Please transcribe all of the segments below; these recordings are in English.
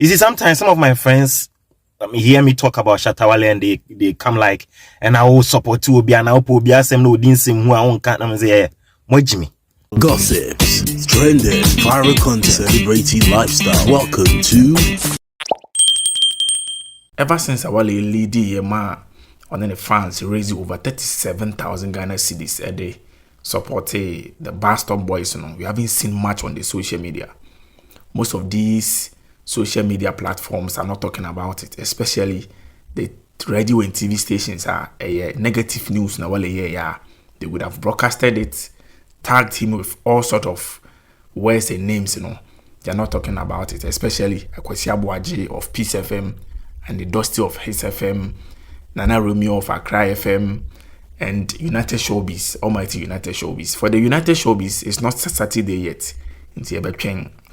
You see, sometimes some of my friends hear me talk about Shatta Wale and they come like, and I will support you, and I will be asking no dinsim who I won't can't say, Mojimi. Gossips, trending, viral content, celebrity lifestyle. Welcome to. Ever since Wale lead Yema on the fans raising over 37,000 Ghana cedis a day, supporting the Bastard Boys, we haven't seen much on the social media. Most of these social media platforms are not talking about it, especially the radio and TV stations are negative news. Now, they would have broadcasted it, tagged him with all sort of words and names. They're not talking about it, especially Akwesi Abuaji of Peace FM and the Dusty of His FM, Nana Romeo of Accra FM, and United Showbiz, Almighty United Showbiz. For the United Showbiz, it's not Saturday yet. It's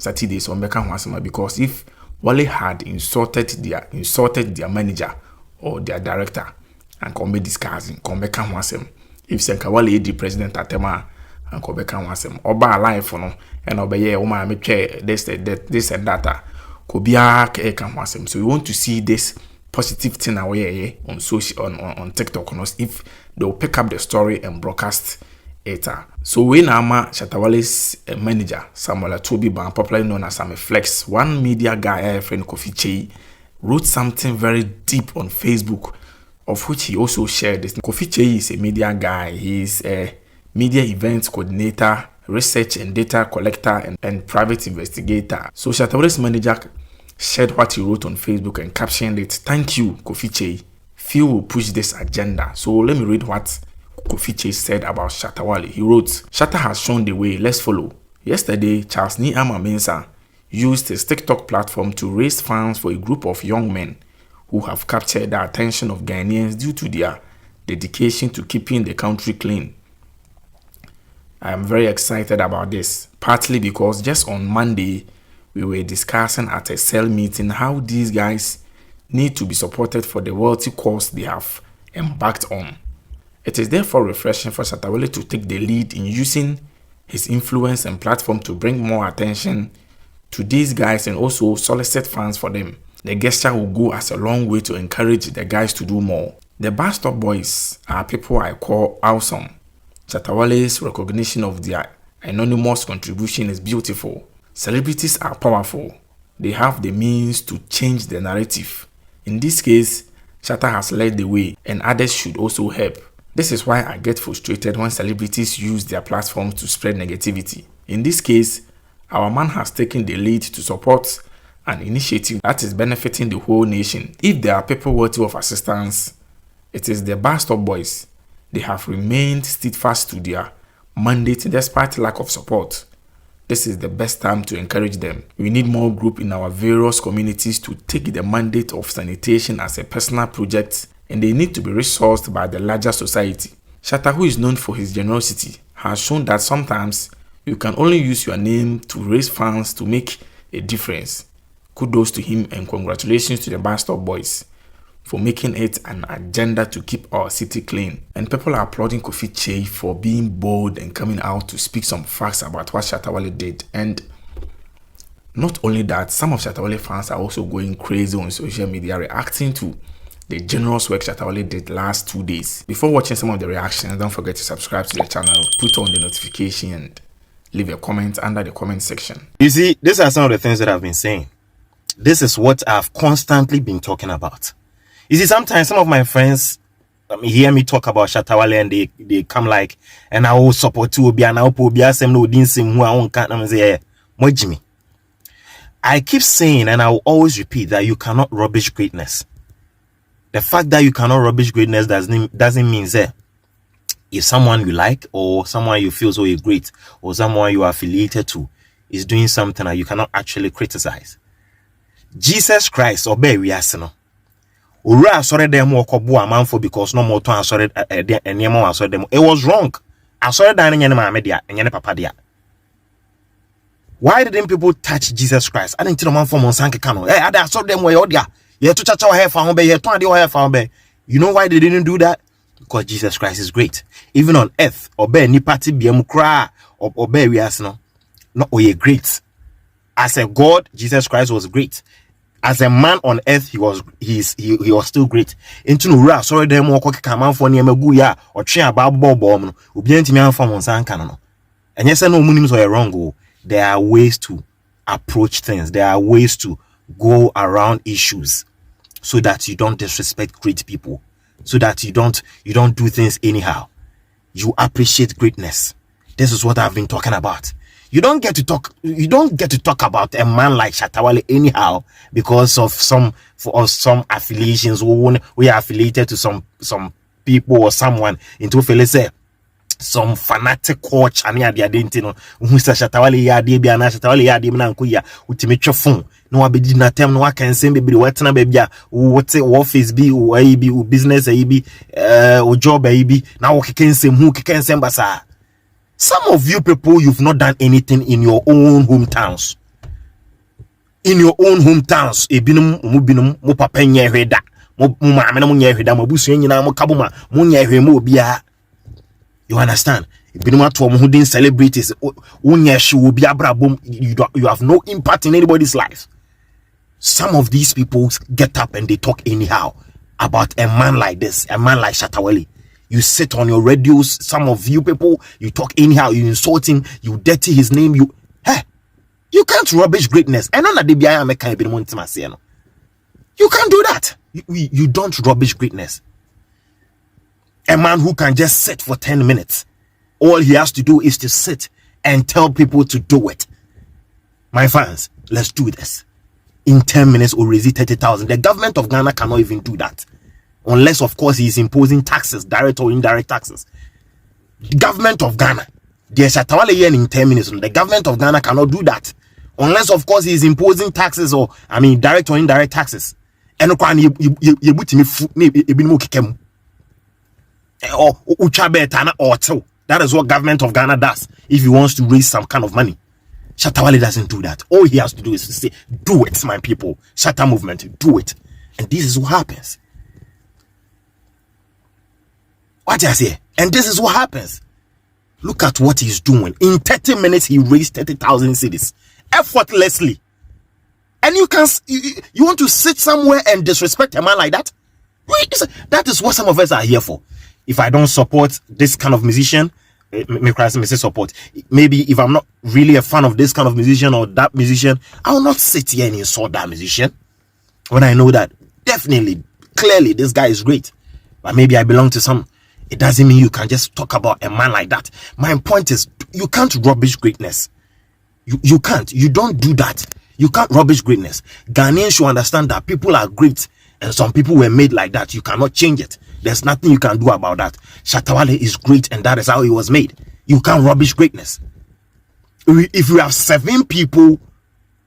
Saturday, so because if Wale had insulted their manager or their director and come be discussing, come back and want him. If Senka Wale the president atema and come back and want him, Oba alive for no and obey woman make this and that. Kobia can want him. So we want to see this positive thing away on social on TikTok if they'll pick up the story and broadcast it. So when Shatta Wale's manager Samuel Toby Ban, popularly known as Sam Flex, one media guy friend Kofi wrote something very deep on Facebook, of which he also shared this. Kofi is a media guy. He's a media events coordinator, research and data collector, and private investigator. So Shatta Wale's manager shared what he wrote on Facebook and captioned it, "Thank you, Kofi. Few will push this agenda." So let me read what Kofi said about Shatta Wale. He wrote, "Shatta has shown the way, let's follow." Yesterday, Charles Niama Mensah used his TikTok platform to raise funds for a group of young men who have captured the attention of Ghanaians due to their dedication to keeping the country clean. I am very excited about this, partly because just on Monday, we were discussing at a cell meeting how these guys need to be supported for the wealthy cause they have embarked on. It is therefore refreshing for Shatta Wale to take the lead in using his influence and platform to bring more attention to these guys and also solicit funds for them. The gesture will go as a long way to encourage the guys to do more. The Bastard Boys are people I call awesome. Shatta Wale's recognition of their anonymous contribution is beautiful. Celebrities are powerful. They have the means to change the narrative. In this case, Shatta has led the way and others should also help. This is why I get frustrated when celebrities use their platforms to spread negativity. In this case, our man has taken the lead to support an initiative that is benefiting the whole nation. If there are people worthy of assistance, it is the Bastard Boys. They have remained steadfast to their mandate despite lack of support. This is the best time to encourage them. We need more groups in our various communities to take the mandate of sanitation as a personal project, and they need to be resourced by the larger society. Shatta, who is known for his generosity, has shown that sometimes you can only use your name to raise funds to make a difference. Kudos to him and congratulations to the Bastard Boys for making it an agenda to keep our city clean. And people are applauding Kofi for being bold and coming out to speak some facts about what Shatta Wale did. And not only that, some of Shatta Wale fans are also going crazy on social media reacting to the generous work Shatta Wale did last 2 days. Before watching some of the reactions, don't forget to subscribe to the channel, put on the notification, and leave a comment under the comment section. You see, these are some of the things that I've been saying. This is what I've constantly been talking about. You see, sometimes some of my friends hear me talk about Shatta Wale and they come like, and I will support you, and I will be asking no dinsim who I won't can't say, Mojimi. I keep saying, and I will always repeat, that you cannot rubbish greatness. The fact that you cannot rubbish greatness doesn't mean that if someone you like or someone you feel so great or someone you are affiliated to is doing something that you cannot actually criticize. Jesus Christ obey we asino. Ura sorry them wokobu amanfo because no more to sorry enema sorry them. It was wrong. I sorry that nyane media nyane papa dia. Why didn't people touch Jesus Christ? I didn't tell man for monsanke kano. Hey, I saw them way odia. You to chacha hair found be, you to hair found be. You know why they didn't do that? Because Jesus Christ is great. Even on earth, obey ni party biemu kra obey we asino. No, oh, great. As a God, Jesus Christ was great. As a man on earth, he was still great. Into no sorry them more come out for near ya or chair about bomb. Ubianti me from on San Canano. And yes, no monims are wrong. There are ways to approach things. There are ways to go around issues so that you don't disrespect great people, so that you don't do things anyhow. You appreciate greatness. This is what I've been talking about. You don't get to talk about a man like Shatta Wale anyhow because of some affiliations. We are affiliated to some people or someone into say some fanatic coach and ya didn't know who said Shatta Wale ya de bia na Shatta Wale ya de na nkoya ultimate phone no abedi na tem no can send baby what na baby what office be o business be o job be na wo keken sem hu keken sem basa. Some of you people, you've not done anything in your own hometowns. In your own hometowns, ebinum mubinum mo papa nya hweda mo maame na mo nya hweda mo busu nyina mo kabuma mo nya hwema obia. You understand? Ebinum ato mo hudin celebrities wonya hwe obi abrabom. You have no impact in anybody's life. Some of these people get up and they talk anyhow about a man like this, a man like Shatta Wale. You sit on your radios, some of you people, you talk anyhow, you insult him, you dirty his name, you can't rubbish greatness. And on the you can't do that. You don't rubbish greatness. A man who can just sit for 10 minutes, all he has to do is to sit and tell people to do it. My fans, let's do this. In 10 minutes, or raise 30,000. The government of Ghana cannot even do that. Unless, of course, he is imposing taxes, direct or indirect taxes. Government of Ghana, there's Shatta Wale here in 10 minutes. The government of Ghana cannot do that. Unless, of course, he is imposing taxes or, direct or indirect taxes. And that is what government of Ghana does if he wants to raise some kind of money. Shatta Wale doesn't do that. All he has to do is to say, do it, my people. Shatta movement, do it. And this is what happens. What I say, and this is what happens. Look at what he's doing. In 30 minutes, he raised 30,000 cedis effortlessly. And you want to sit somewhere and disrespect a man like that? That is what some of us are here for. If I don't support this kind of musician, support. Maybe if I'm not really a fan of this kind of musician or that musician, I will not sit here and insult that musician. When I know that definitely, clearly, this guy is great. But maybe I belong to some. It doesn't mean you can just talk about a man like that. My point is, you can't rubbish greatness. You can't. You don't do that. You can't rubbish greatness. Ghanaians should understand that people are great and some people were made like that. You cannot change it. There's nothing you can do about that. Shatta Wale is great and that is how he was made. You can't rubbish greatness. If you have 7 people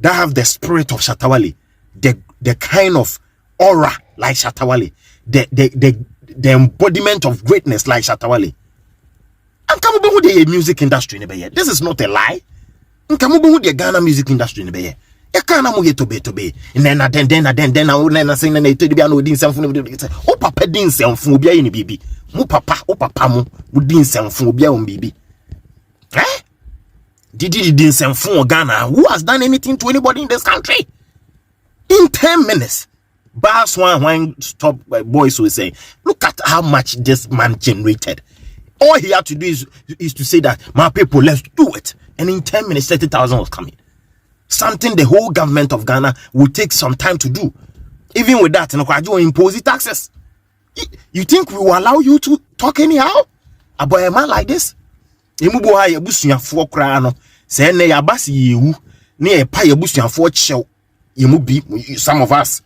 that have the spirit of Shatta Wale, the kind of aura like Shatta Wale, the embodiment of greatness like Shatta Wale. And come on, the music industry in the this is not a lie. And come on, the Ghana music industry in the you can't move to be. And then I saying that to be an something. Oh, papa didn't say on phobia in baby. Mu papa mu didn't say on phobia on baby. Didn't say on Ghana. Who has done anything to anybody in this country? In 10 minutes. Bass one stop boys will say, look at how much this man generated. All he had to do is to say that, my people, let's do it. And in 10 minutes, 30,000 was coming. Something the whole government of Ghana will take some time to do. Even with that, you impose taxes. You think we will allow you to talk anyhow about a man like this? Some of us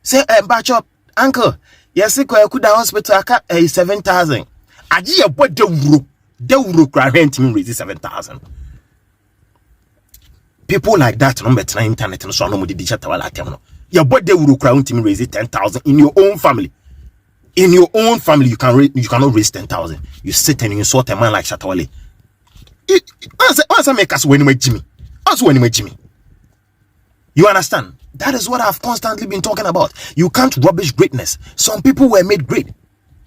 say, batch up, uncle. Yes, I could hospital 7,000. Aji what the rent me raise 7,000. People like that number 9 internet and so on with the Shatta Wale. Your body will crown to raise 10,000 in your own family. In your own family, you cannot raise 10,000. You sit and you insult a man like Shatta Wale. Answer make us when you Jimmy. Also when you Jimmy. You understand? That is what I've constantly been talking about. You can't rubbish greatness. Some people were made great.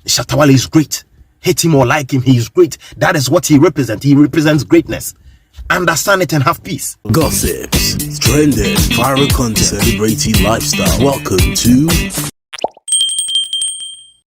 Shatta Wale is great. Hate him or like him, he is great. That is what he represents. He represents greatness. understand it, and have peace. Gossips, trending, viral content, celebrity lifestyle. Welcome to